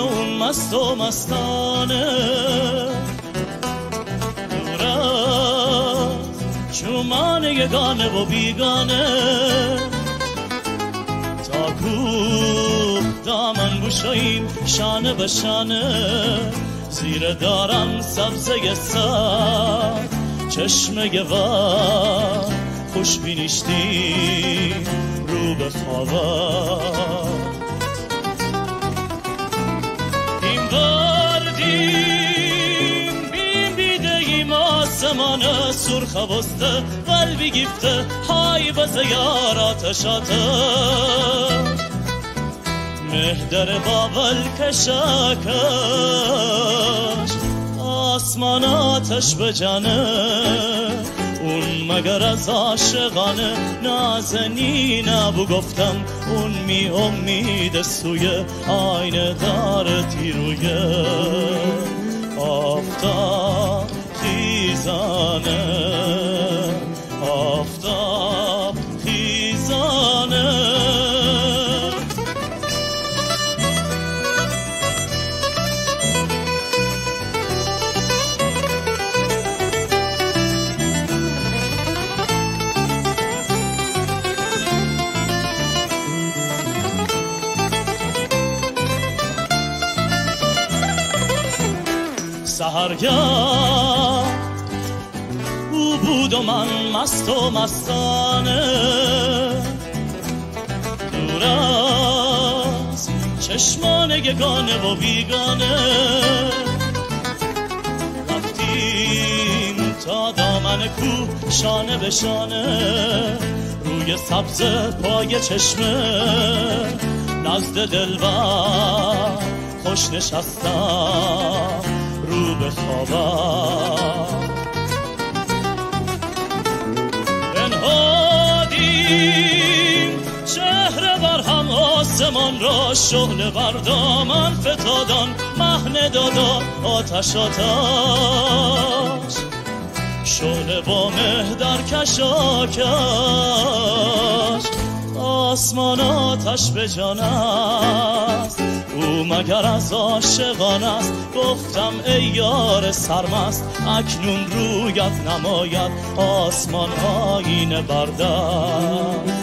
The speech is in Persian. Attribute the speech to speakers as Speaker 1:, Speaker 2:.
Speaker 1: اون مست و مستانه دور از چومان یگانه و بیگانه تا کوه دامن گشاییم شانه به شانه زیر دارم سبزه سر چشمه و خوش بینیشتی رو به خوابم این بردیم بیم بیده ایم آسمان سرخ بسته قلبی گفته های به زیار آتش آتش مهدر بابل کشاکش آسمان آتش به جانه اون مگر از عاشقانه نازنین ابو گفتم اون می امید سوی آینه داره تیروی آفتاب خیزانه آفتاب خیزانه سحرگاه او بود و من مست و مستانه دور از چشمان یگانه و بیگانه رفتیم تا دامن کوه شانه به شانه روی سبز پای چشمه نزد دلبر خوش نشستم رو به خوابم بنهادیم چهره بر هم آسمان را شعله بر دامن فتادان مهنه دادان آتش آتش شعله با مه در کشاکش آسمان آتش به جان است او مگر از عاشقان است گفتم ای یار سرمست اکنون رویت نماید آسمان آینه بردست